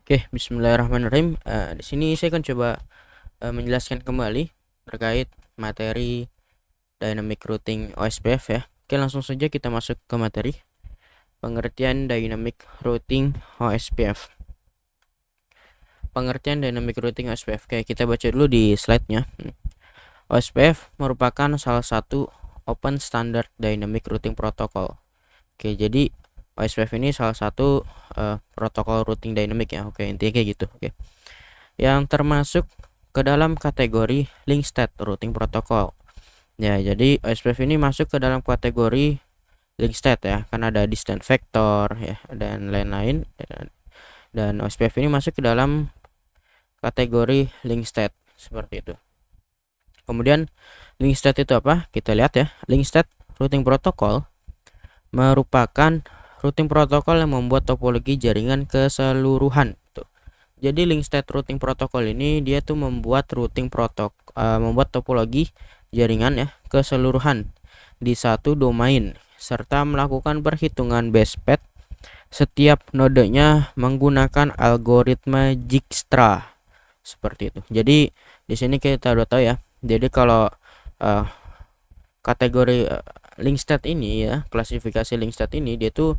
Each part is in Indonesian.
Oke, Bismillahirrahmanirrahim. Di sini saya akan coba menjelaskan kembali terkait materi Dynamic Routing OSPF ya. Oke, langsung saja kita masuk ke materi pengertian Dynamic Routing OSPF. Pengertian Dynamic Routing OSPF. Oke, kita baca dulu di slide-nya. OSPF merupakan salah satu Open Standard Dynamic Routing Protocol. Oke, jadi OSPF ini salah satu protokol routing dynamic ya. Oke, intinya kayak gitu. Oke, yang termasuk ke dalam kategori link state routing protocol ya. Jadi OSPF ini masuk ke dalam kategori link state ya, karena ada distance vector ya dan lain-lain, dan OSPF ini masuk ke dalam kategori link state seperti itu. Kemudian link state itu apa? Kita lihat ya. Link state routing protocol merupakan routing protokol yang membuat topologi jaringan keseluruhan. Jadi link state routing protokol ini dia tuh membuat membuat topologi jaringan ya keseluruhan di satu domain serta melakukan perhitungan base path setiap nodenya menggunakan algoritma Dijkstra seperti itu. Jadi di sini kita udah tahu ya. Jadi kalau kategori link state ini ya, klasifikasi link state ini dia tuh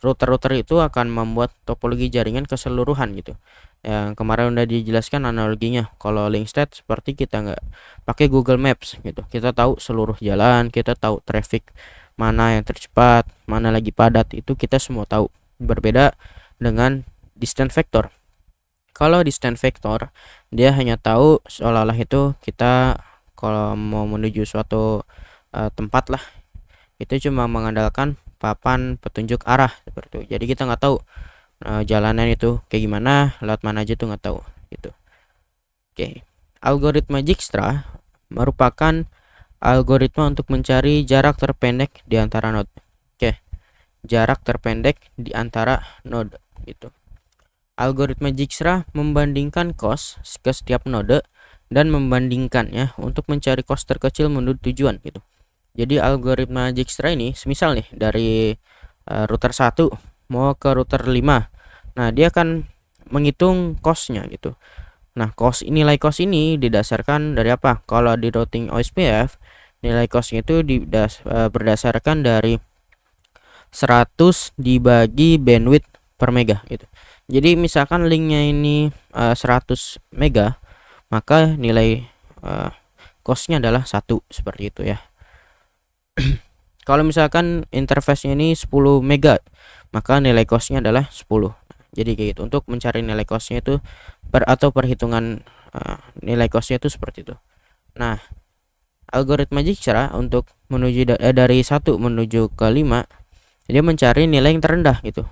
router-router itu akan membuat topologi jaringan keseluruhan gitu. Yang kemarin udah dijelaskan analoginya. Kalau link state seperti kita nggak pakai Google Maps gitu. Kita tahu seluruh jalan, kita tahu traffic mana yang tercepat, mana lagi padat, itu kita semua tahu. Berbeda dengan distance vector. Kalau distance vector dia hanya tahu seolah-olah itu kita kalau mau menuju suatu tempat lah, itu cuma mengandalkan papan petunjuk arah seperti itu. Jadi kita nggak tahu jalanan itu kayak gimana, lewat mana aja tuh nggak tahu gitu. Oke, algoritma Dijkstra merupakan algoritma untuk mencari jarak terpendek di antara node. Oke, jarak terpendek di antara node gitu. Algoritma Dijkstra membandingkan cost ke setiap node dan membandingkannya untuk mencari cost terkecil menuju tujuan gitu. Jadi algoritma Dijkstra ini semisal nih dari router 1 mau ke router 5. Nah, dia akan menghitung costnya gitu. Nah, nilai cost ini didasarkan dari apa? Kalau di routing OSPF, nilai costnya itu berdasarkan dari 100 dibagi bandwidth per mega gitu. Jadi misalkan linknya ini 100 mega, maka nilai costnya adalah 1 seperti itu ya. Kalau misalkan interface-nya ini 10 mega, maka nilai costnya adalah 10. Jadi kayak gitu. Untuk mencari nilai costnya itu atau perhitungan nilai costnya itu seperti itu. Nah, algoritma Dijkstra untuk menuju dari 1 menuju ke 5, dia mencari nilai yang terendah gitu.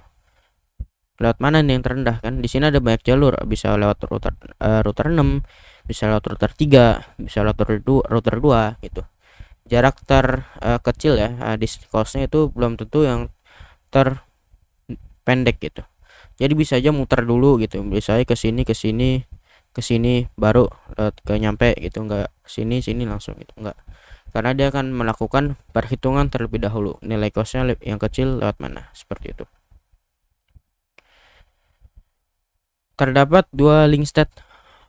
Lewat mana nih yang terendah kan? Di sini ada banyak jalur, bisa lewat router 6, bisa lewat router 3, bisa lewat router 2 gitu. Jarak terkecil ya, costnya itu belum tentu yang terpendek gitu. Jadi bisa aja muter dulu gitu, bisa aja ke sini baru ke nyampe gitu, nggak sini langsung gitu, nggak, karena dia akan melakukan perhitungan terlebih dahulu nilai costnya yang kecil lewat mana seperti itu. Terdapat dua link state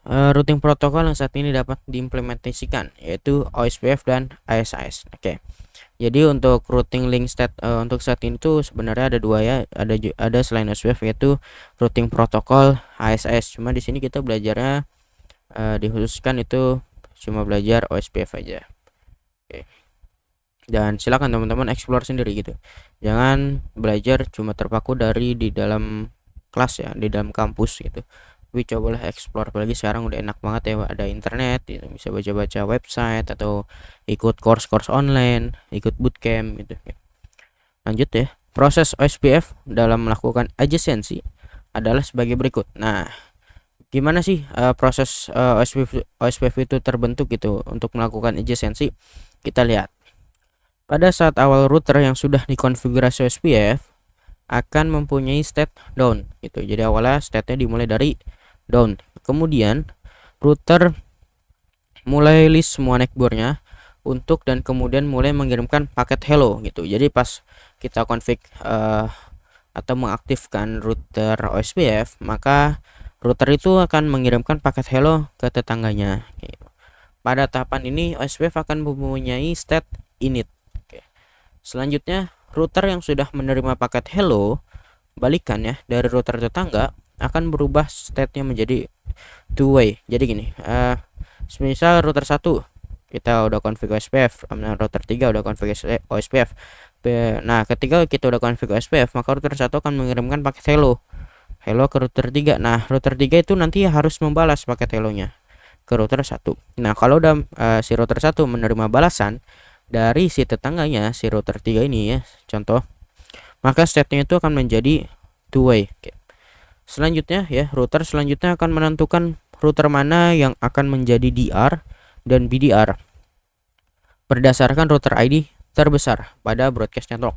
routing protokol yang saat ini dapat diimplementasikan, yaitu OSPF dan ASIS. Oke. Jadi untuk routing link state untuk saat ini tuh sebenarnya ada dua ya, ada selain OSPF yaitu routing protokol ASIS. Cuma di sini kita belajarnya dikhususkan itu cuma belajar OSPF aja. Oke. Dan silakan teman-teman explore sendiri gitu. Jangan belajar cuma terpaku dari di dalam kelas ya, di dalam kampus gitu. Tapi cobalah explore, apalagi sekarang udah enak banget ya, ada internet gitu, bisa baca-baca website atau ikut course online, ikut bootcamp gitu. Lanjut ya, proses OSPF dalam melakukan adjacency adalah sebagai berikut. Nah, gimana sih proses OSPF itu terbentuk gitu untuk melakukan adjacency? Kita lihat. Pada saat awal router yang sudah dikonfigurasi OSPF akan mempunyai state down gitu. Jadi awalnya state-nya dimulai dari down. Kemudian router mulai list semua neckboardnya dan kemudian mulai mengirimkan paket hello gitu. Jadi pas kita config atau mengaktifkan router OSPF, maka router itu akan mengirimkan paket hello ke tetangganya. Pada tahapan ini OSPF akan mempunyai state init. Selanjutnya, router yang sudah menerima paket hello balikan ya dari router tetangga akan berubah state-nya menjadi two way. Jadi gini, misal router 1 kita udah config OSPF, router 3 udah config OSPF. Nah, ketika kita udah config OSPF, maka router 1 akan mengirimkan paket hello ke router 3. Nah, router 3 itu nanti harus membalas paket hello-nya ke router 1. Nah, kalau udah si router 1 menerima balasan dari si tetangganya, si router 3 ini ya, contoh, maka state-nya itu akan menjadi two way. Selanjutnya ya, router selanjutnya akan menentukan router mana yang akan menjadi DR dan BDR berdasarkan router ID terbesar pada broadcast network.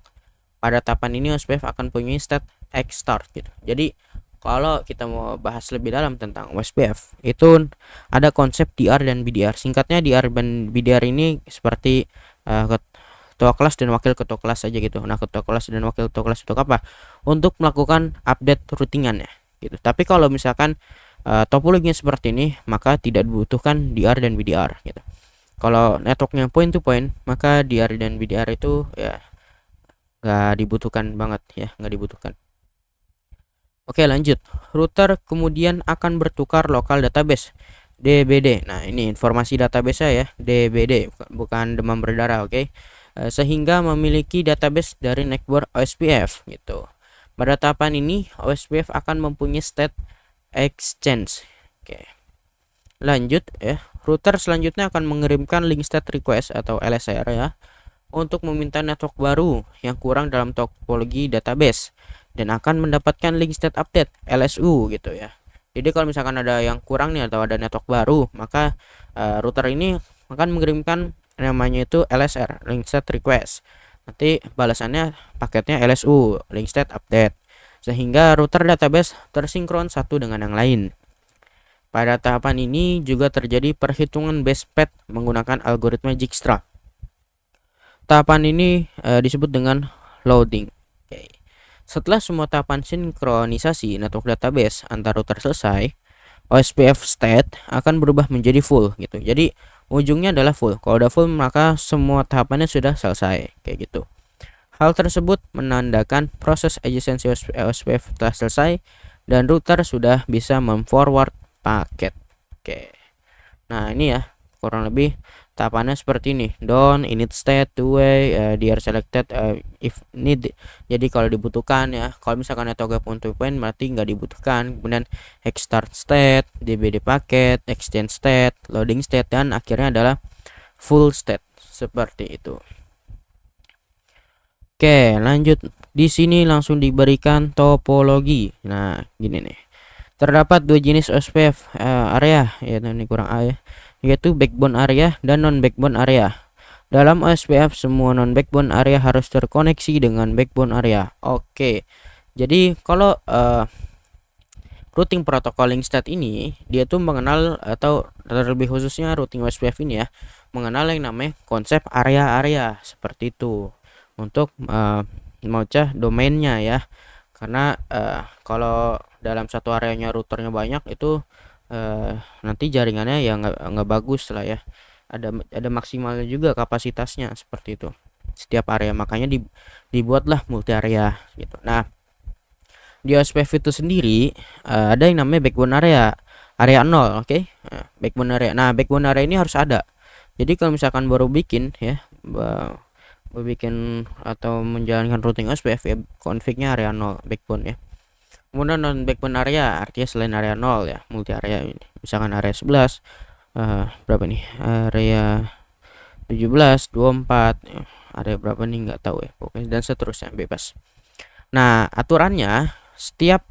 Pada tahapan ini OSPF akan punya state X start gitu. Jadi kalau kita mau bahas lebih dalam tentang OSPF, itu ada konsep DR dan BDR. Singkatnya DR dan BDR ini seperti ketua kelas dan wakil ketua kelas saja gitu. Nah, ketua kelas dan wakil ketua kelas untuk apa? Untuk melakukan update routingannya gitu. Tapi kalau misalkan topologinya seperti ini, maka tidak dibutuhkan DR dan BDR gitu. Kalau networknya point to point, maka DR dan BDR itu ya nggak dibutuhkan banget ya, nggak dibutuhkan. Oke, lanjut. Router kemudian akan bertukar lokal database DBD. Nah, ini informasi database ya, DBD, bukan demam berdarah, oke. Sehingga memiliki database dari network OSPF gitu. Pada tahapan ini OSPF akan mempunyai state exchange. Oke. Lanjut ya. Router selanjutnya akan mengirimkan link state request atau LSR ya untuk meminta network baru yang kurang dalam topologi database dan akan mendapatkan link state update LSU gitu ya. Jadi kalau misalkan ada yang kurang nih atau ada network baru, maka router ini akan mengirimkan namanya itu LSR, link state request. Nanti balasannya paketnya LSU, link state update, sehingga router database tersinkron satu dengan yang lain. Pada tahapan ini juga terjadi perhitungan base path menggunakan algoritma Dijkstra. Tahapan ini disebut dengan loading. Setelah semua tahapan sinkronisasi network database antar router selesai, OSPF state akan berubah menjadi full gitu. Jadi ujungnya adalah full. Kalau udah full maka semua tahapannya sudah selesai kayak gitu. Hal tersebut menandakan proses adjacency OSPF telah selesai dan router sudah bisa memforward paket. Oke. Nah, ini ya kurang lebih tahapannya seperti ini. Down, init state, two way, DR selected, if need. Jadi kalau dibutuhkan ya, kalau misalkan network point to point berarti nggak dibutuhkan. Kemudian X start state, DBD paket, exchange state, loading state, dan akhirnya adalah full state seperti itu. Oke, lanjut. Di sini langsung diberikan topologi. Nah, gini nih. Terdapat dua jenis OSPF area, ya ini kurang A ya, yaitu backbone area dan non backbone area. Dalam OSPF semua non backbone area harus terkoneksi dengan backbone area. Oke. Jadi kalau routing protocol link state ini dia tuh mengenal, atau terlebih khususnya routing OSPF ini ya, mengenal yang namanya konsep area-area seperti itu untuk memecah domainnya ya. Karena kalau dalam satu areanya routernya banyak itu nanti jaringannya ya nggak bagus lah ya. Ada maksimalnya juga kapasitasnya seperti itu setiap area, makanya dibuatlah multi area gitu. Nah, di OSPF itu sendiri ada yang namanya backbone area 0, oke. Backbone area. Nah, backbone area ini harus ada. Jadi kalau misalkan baru bikin ya, bikin atau menjalankan routing OSPF ya, confignya area 0 backbone ya. Kemudian non backbone area artinya selain area 0 ya, multi area ini. Misalkan area 11 berapa nih? Area 17, 24, area berapa nih nggak tahu ya. Pokoknya dan seterusnya bebas. Nah, aturannya setiap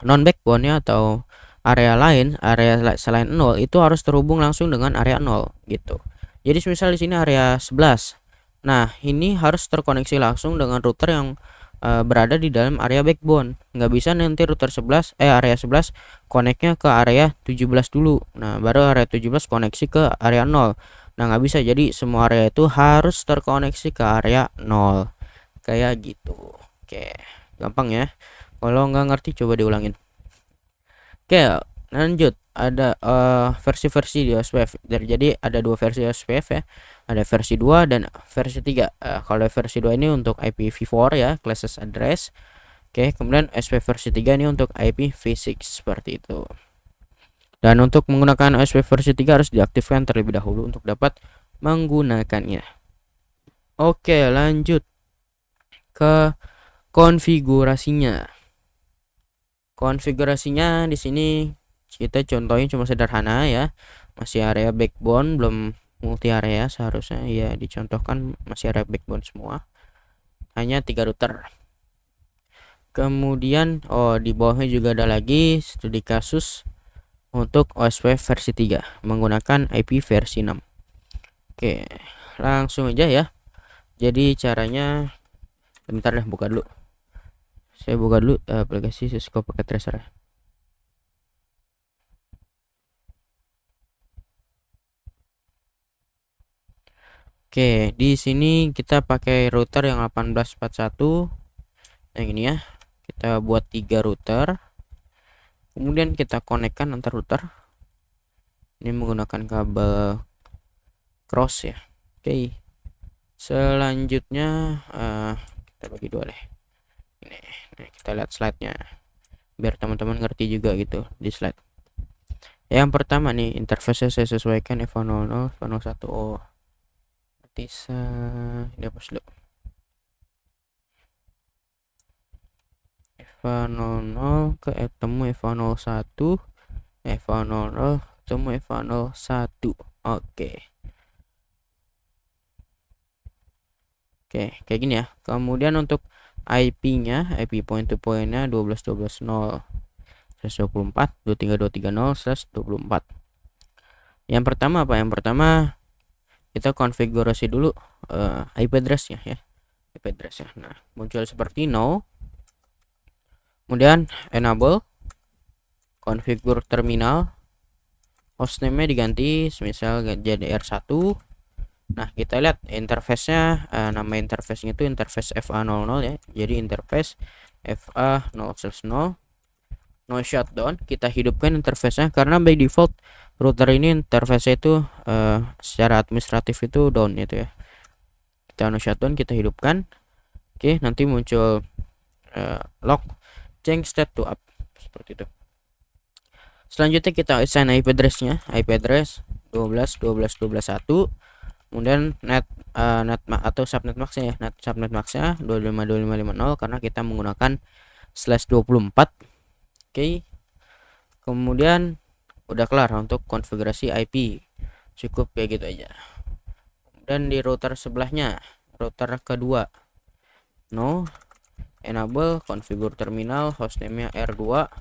non backbone ya atau area lain, area selain 0 itu harus terhubung langsung dengan area 0 gitu. Jadi misal di sini area 11. Nah, ini harus terkoneksi langsung dengan router yang berada di dalam area backbone. Nggak bisa nanti router 11 area 11 koneknya ke area 17 dulu. Nah, baru area 17 koneksi ke area 0. Nah, nggak bisa. Jadi semua area itu harus terkoneksi ke area 0 kayak gitu. Oke, gampang ya. Kalau nggak ngerti coba diulangin. Oke, lanjut. Ada versi-versi di OSPF. Jadi ada dua versi OSPF ya. Ada versi 2 dan versi 3. Kalau versi 2 ini untuk IPv4 ya, classes address. Oke, kemudian OSPF versi 3 ini untuk IPv6 seperti itu. Dan untuk menggunakan OSPF versi 3 harus diaktifkan terlebih dahulu untuk dapat menggunakannya. Oke, lanjut ke konfigurasinya. Konfigurasinya di sini kita contohnya cuma sederhana ya. Masih area backbone, belum multi area, seharusnya ya dicontohkan masih area backbone semua. Hanya 3 router. Kemudian di bawahnya juga ada lagi studi kasus untuk OSPF versi 3 menggunakan IP versi 6. Oke, langsung aja ya. Jadi caranya bentar deh, buka dulu. Saya buka dulu aplikasi Cisco Packet Tracer ya. Oke, di sini kita pakai router yang 1841 yang ini ya. Kita buat 3 router. Kemudian kita konekkan antar router. Ini menggunakan kabel cross ya. Oke. Selanjutnya kita bagi dua deh. Ini, kita lihat slide-nya biar teman-teman ngerti juga gitu di slide. Yang pertama nih, interface saya sesuaikan EVA00, EVA01. Oh, bisa dihapus dulu. EVA00 ketemu EVA01, EVA00 ketemu EVA01. Oke. Oke, kayak gini ya. Kemudian untuk IP-nya, IP point to point-nya 12.12.0 124 23230/24. Yang pertama apa? Yang pertama kita konfigurasi dulu IP address-nya ya. IP address-nya. Nah, muncul seperti no. Kemudian enable configure terminal. Hostname-nya diganti misal jadi R1. Nah, kita lihat interface-nya, nama interface-nya itu interface FA00 ya. Jadi interface FA0/0 no shutdown. Kita hidupkan interface-nya karena by default router ini interface itu secara administratif itu down itu ya. Kita no shutdown, kita hidupkan. Oke, nanti muncul log change state to up seperti itu. Selanjutnya kita assign IP address-nya, IP address 12.12.12.1. Kemudian net atau subnet max-nya ya, subnet max-nya 25.25.50 karena kita menggunakan /24. Oke. Kemudian udah kelar untuk konfigurasi IP. Cukup kayak gitu aja. Dan di router sebelahnya, router kedua, no enable configure terminal, hostname-nya R2.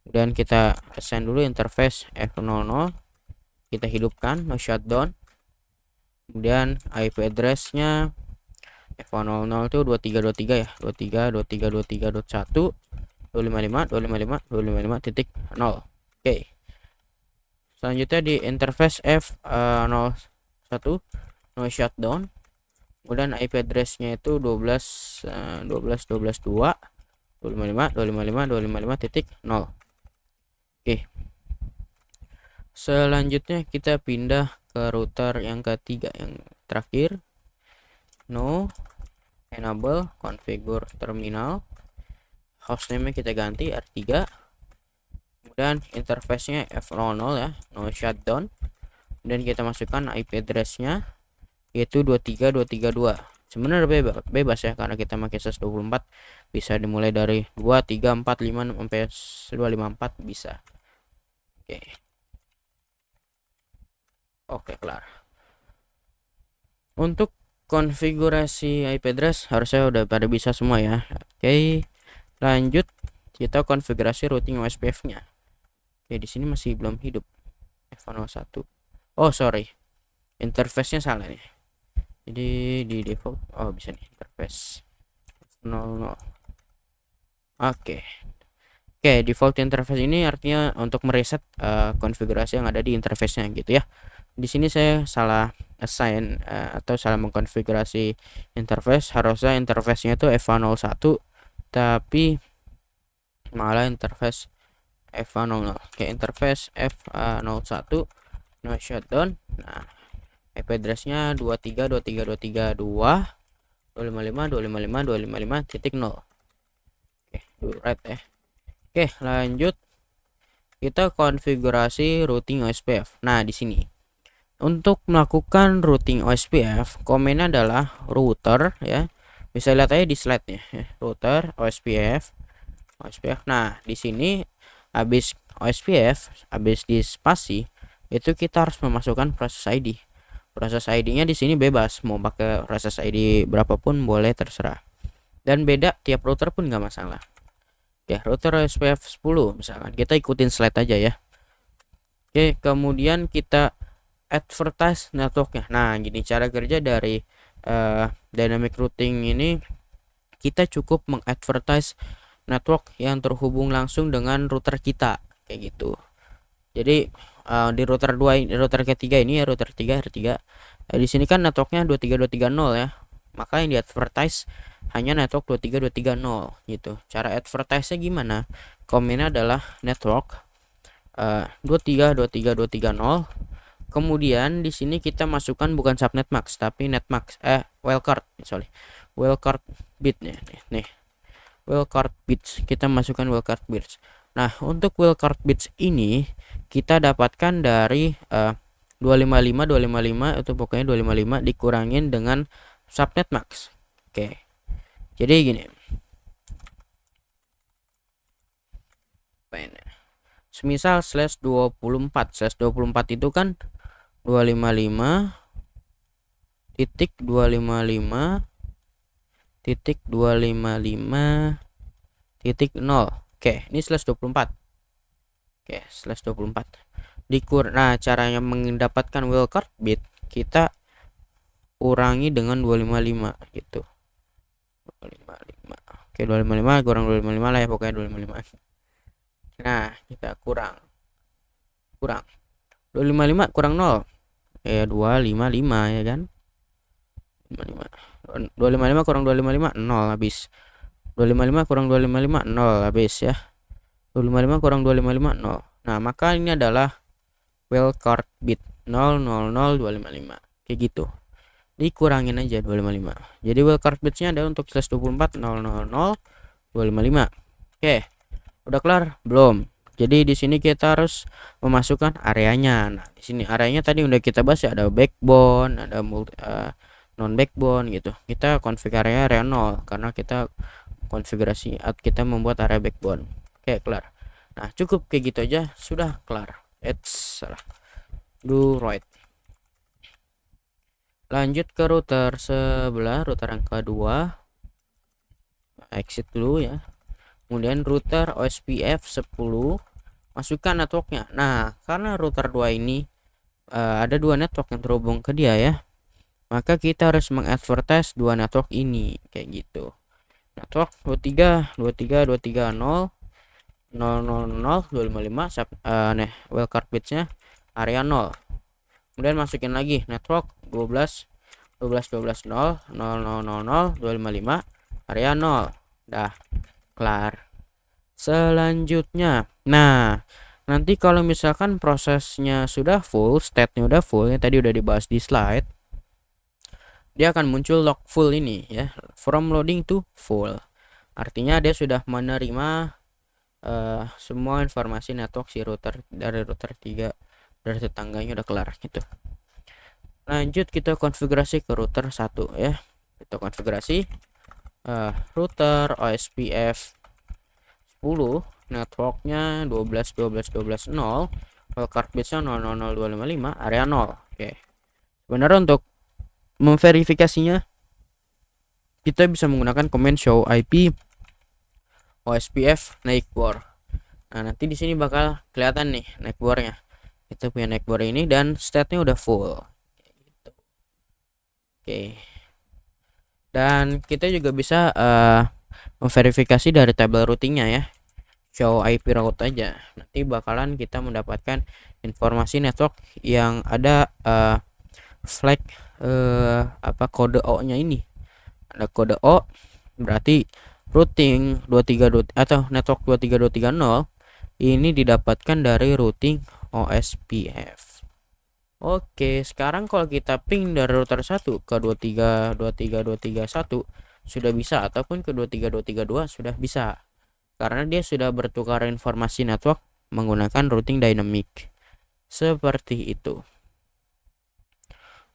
Dan kita assign dulu interface F00. Kita hidupkan, no shutdown. Kemudian IP address-nya F100 itu 2323 ya, 23.23.23.1 255.255.255.0. Oke. Selanjutnya di interface F01 no shutdown. Kemudian IP address-nya itu 12.12.12.2 255.255.255.0. Oke. Selanjutnya kita pindah ke router yang ketiga, yang terakhir, no enable configure terminal, hostname kita ganti R3. Kemudian interface-nya F00 ya, no shutdown. Dan kita masukkan IP address-nya yaitu 23232. Sebenarnya bebas ya karena kita pakai /24, bisa dimulai dari 2, 3, 4, 5 sampai 254 bisa. Oke. Oke, kelar. Untuk konfigurasi IP address harusnya udah pada bisa semua ya. Oke, lanjut kita konfigurasi routing OSPF-nya. Oke, di sini masih belum hidup F01. Oh, sorry. Interface-nya salah nih. Jadi di default bisa nih interface 00. Oke. Oke, default interface ini artinya untuk mereset konfigurasi yang ada di interface-nya gitu ya. di sini saya salah assign atau salah mengkonfigurasi interface. Harusnya interface-nya itu FA01 tapi malah interface FA00. Oke, interface FA01 no shutdown. Nah, IP address-nya 23.23.2.255.255.255.0. Oke, right ya. Oke, lanjut kita konfigurasi routing OSPF. Nah, di sini untuk melakukan routing OSPF, komennya adalah router ya. Bisa lihat aja di slide-nya ya. Router OSPF. Nah, di sini habis OSPF, habis di spasi, itu kita harus memasukkan proses ID. Proses ID-nya di sini bebas, mau pakai proses ID berapapun boleh, terserah. Dan beda tiap router pun nggak masalah. Ya, router OSPF 10 misalkan. Kita ikutin slide aja ya. Oke, kemudian kita advertise networknya. Nah, gini cara kerja dari dynamic routing ini, kita cukup mengadvertise network yang terhubung langsung dengan router kita kayak gitu. Jadi di router 2 router ketiga ini ya, router 3 R3 di sini kan networknya 23230 ya, maka yang di advertise hanya network 23230 gitu. Cara advertise nya gimana? Komennya adalah network 23.23.230. Kemudian di sini kita masukkan bukan subnet max tapi netmax wildcard bit nih wildcard bits, kita masukkan wildcard bits. Nah, untuk wildcard bits ini kita dapatkan dari 255 itu pokoknya 255 dikurangin dengan subnet max. Oke, jadi gini, semisal /24 itu kan 255.255.255.0. Oke, ini /24. Oke, /24 nah caranya mendapatkan wildcard bit, kita kurangi dengan 255 gitu. 255. Oke, 255 kurang 255 lah ya, pokoknya 255. Nah, kita kurang 255 kurang 0 ya 255 ya kan. 255 kurang 255 0 habis. 255 kurang 255 0 habis ya. 255 kurang 255 0. Nah, maka ini adalah wildcard bit 000255 kayak gitu. Dikurangin aja 255. Jadi wildcard bitsnya ada untuk /24 000.255. Oke. Udah kelar belum? Jadi di sini kita harus memasukkan areanya. Nah, di sini areanya tadi udah kita bahas ya, ada backbone, ada non backbone gitu. Kita konfigurasi area 0 karena kita konfigurasi kita membuat area backbone. Oke, kelar. Nah, cukup kayak gitu aja, sudah kelar. Salah. Do right. Lanjut ke router sebelah, router yang kedua. Exit dulu ya. Kemudian router OSPF 10, masukkan networknya. Nah, karena router 2 ini ada dua network yang terhubung ke dia ya, maka kita harus mengadvertise dua network ini kayak gitu. Network 23.23.0.000.255 wildcard bitsnya area 0. Kemudian masukin lagi network 12.12.0.000.255 area 0. Dah kelar. Selanjutnya, nah nanti kalau misalkan prosesnya sudah full, state-nya udah full, yang tadi udah dibahas di slide, dia akan muncul log full ini ya, from loading to full. Artinya dia sudah menerima semua informasi network si router dari router 3 dari tetangganya, udah kelar gitu. Lanjut kita konfigurasi ke router 1 ya. Kita konfigurasi router OSPF 10, networknya 12.12.12.0, wildcard bitsnya 000.255 area 0. Oke. Sebenarnya untuk memverifikasinya kita bisa menggunakan command show IP OSPF neighbor. Nah, nanti di sini bakal kelihatan nih neighbornya. Kita punya neighbor ini dan state-nya udah full. Oke. Dan kita juga bisa memverifikasi dari tabel routingnya ya. show IP route aja, nanti bakalan kita mendapatkan informasi network yang ada flag kode O nya ini. Ada kode O berarti routing 232 atau network 23230 ini didapatkan dari routing OSPF. Oke, sekarang kalau kita ping dari router 1 ke 23.23.231 sudah bisa, ataupun ke 23.232 sudah bisa, karena dia sudah bertukar informasi network menggunakan routing dynamic. Seperti itu.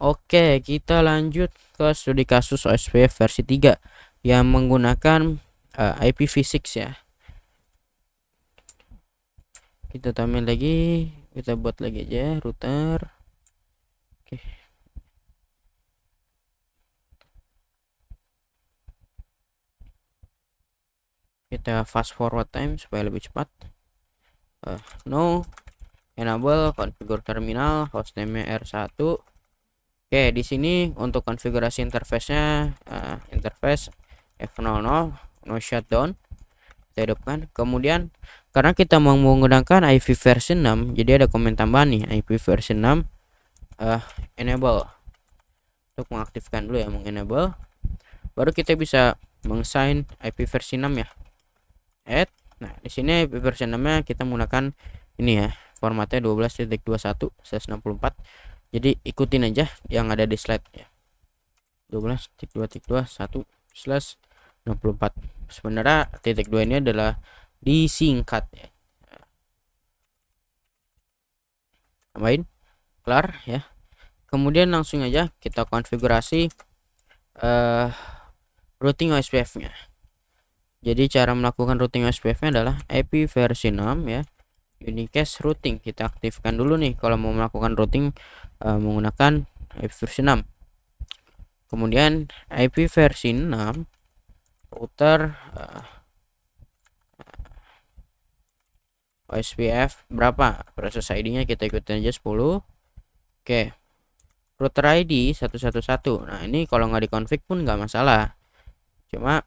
Oke, kita lanjut ke studi kasus OSPF versi 3 yang menggunakan IPv6 ya. Kita tambahin lagi, kita buat lagi aja router. Oke. Kita fast forward time supaya lebih cepat. No, enable configure terminal, hostname R1. Oke, di sini untuk konfigurasi interface-nya interface F00 no shutdown kita hidupkan. Kemudian karena kita mau menggunakan IP versi 6, jadi ada komen tambahan nih, IP versi 6 enable. Untuk mengaktifkan dulu ya, mengenable, baru kita bisa mengsign IP versi 6 ya. Add. Nah, di sini IP versi 6-nya kita menggunakan ini ya, formatnya 12.21/64. Jadi ikutin aja yang ada di slide ya. 12.2.21/64. Sebenarnya titik 2 ini adalah disingkat ya. Tambahin kelar ya. Kemudian langsung aja kita konfigurasi routing OSPF-nya. Jadi cara melakukan routing OSPF-nya adalah IP versi 6 ya. Unicast routing kita aktifkan dulu nih kalau mau melakukan routing menggunakan IP versi 6. Kemudian IP versi 6 router OSPF berapa, proses ID-nya kita ikutin aja 10. Oke, router ID 111. Nah, ini kalau nggak dikonfig pun nggak masalah, cuma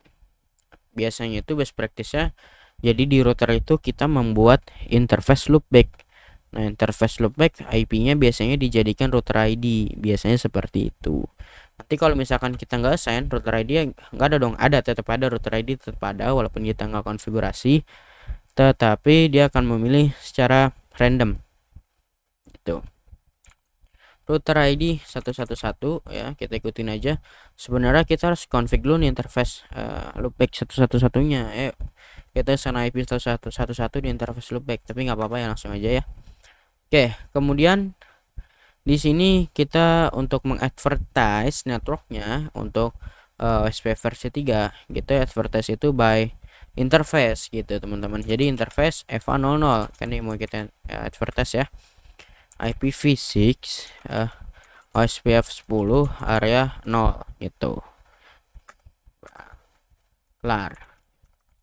biasanya itu best practice-nya. Jadi di router itu kita membuat interface loopback. Nah, interface loopback IP-nya biasanya dijadikan router ID, biasanya seperti itu. Nanti kalau misalkan kita nggak assign router ID, nggak ada dong, ada, tetap ada router ID, tetap ada walaupun kita nggak konfigurasi, tetapi dia akan memilih secara random gitu. Router ID 111 ya, kita ikutin aja. Sebenarnya kita harus config dulu nih interface loopback 111-nya. Kita sana IP 111 di interface loopback, tapi nggak apa-apa ya, langsung aja ya. Oke, kemudian di sini kita untuk mengadvertise networknya untuk OSPF versi 3 gitu, advertise itu by interface gitu teman-teman. Jadi interface FA00 kan ini mau kita advertise ya, IPv6 OSPF 10 area 0 gitu. Kelar.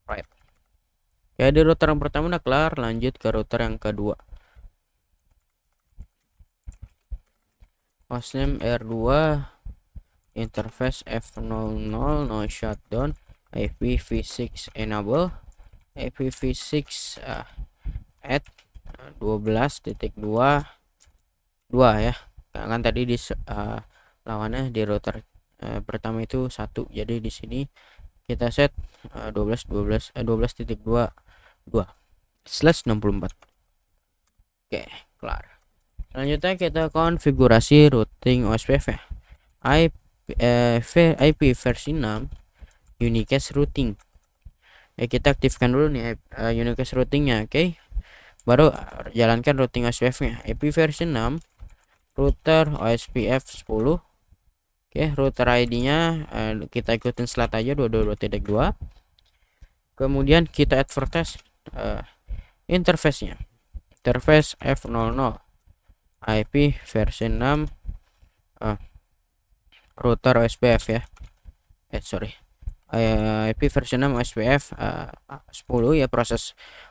Right. Ya, di router yang pertama udah kelar, lanjut ke router yang kedua. Hostname R2, interface F00 no shutdown, IPv6 enable, IPv6 add 12.2 ya. Kan tadi di lawannya di router pertama itu 1, jadi di sini kita set 12.2/64. Oke, kelar. Selanjutnya kita konfigurasi routing OSPF ya. IP versi 6 unicast routing. Kita aktifkan dulu nih unicast routingnya, oke. Baru jalankan routing OSPF-nya. IP versi 6 router OSPF 10. Oke, router ID-nya kita ikutin slide aja 222.2. Kemudian kita advertise interface-nya. Interface F00 IP versi 6 router OSPF ya. IP versi 6 OSPF 10 ya,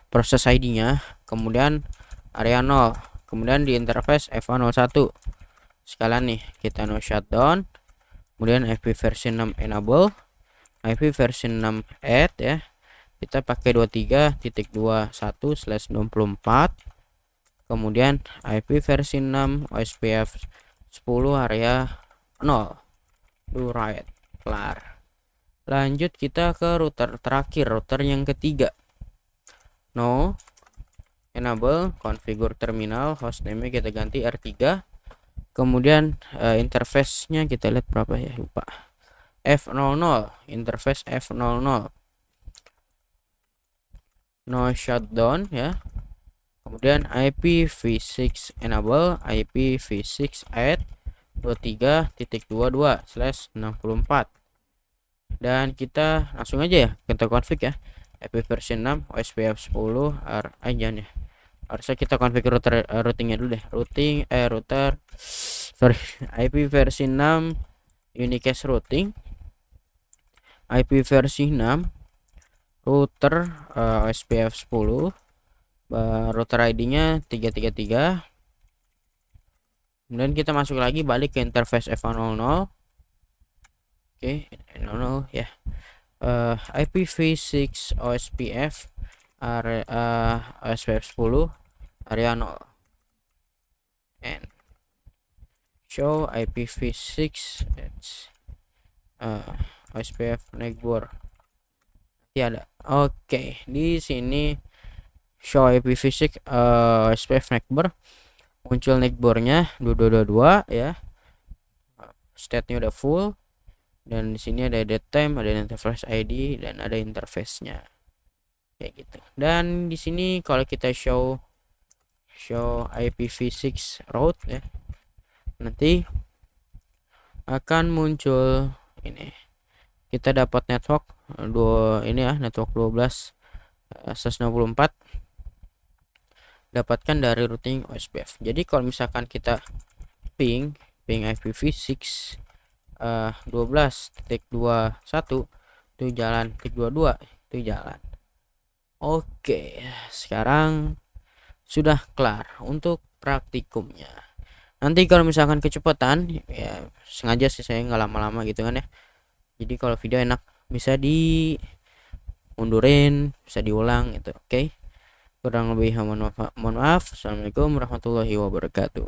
proses ID-nya. Kemudian area 0. Kemudian di interface FA01 sekalian nih kita no shutdown. Kemudian IP versi 6 enable, IP versi 6 add ya, kita pakai 23.21/24, kemudian IP versi 6 OSPF 10 area 0, do write, kelar. Lanjut kita ke router terakhir, router yang ketiga. No enable configure terminal, hostname kita ganti R3, kemudian interface-nya kita lihat berapa ya, lupa. F00, interface F00, no shutdown ya. Kemudian IPv6 enable, IPv6 add 23.22/64, dan kita langsung aja ya kita config ya. IP versi 6 OSPF 10 R aja nih. Harusnya kita config routingnya dulu deh. Router sorry, IP versi 6 unicast routing, IP versi 6 router OSPF 10, router ID-nya 333. Kemudian kita masuk lagi, balik ke interface F00. Oke, 00 ya. IPv6 OSPF OSPF 10 area 0, and show IPv6 OSPF neighbor ada. Oke, di sini show IPv6 OSPF neighbor, muncul neighbornya 2222 ya. State-nya udah full, dan di sini ada date time, ada interface ID, dan ada interface-nya kayak gitu. Dan di sini kalau kita show IPv6 route ya, nanti akan muncul ini, kita dapat network network 12/164 dapatkan dari routing OSPF. Jadi kalau misalkan kita ping IPv6 12.21 itu jalan, 22 itu jalan. Oke, sekarang sudah kelar untuk praktikumnya. Nanti kalau misalkan kecepatan ya, sengaja sih saya nggak lama-lama gitu kan ya. Jadi kalau video enak bisa dimundurin, bisa diulang gitu. Oke, kurang lebih mohon maaf. Assalamualaikum warahmatullahi wabarakatuh.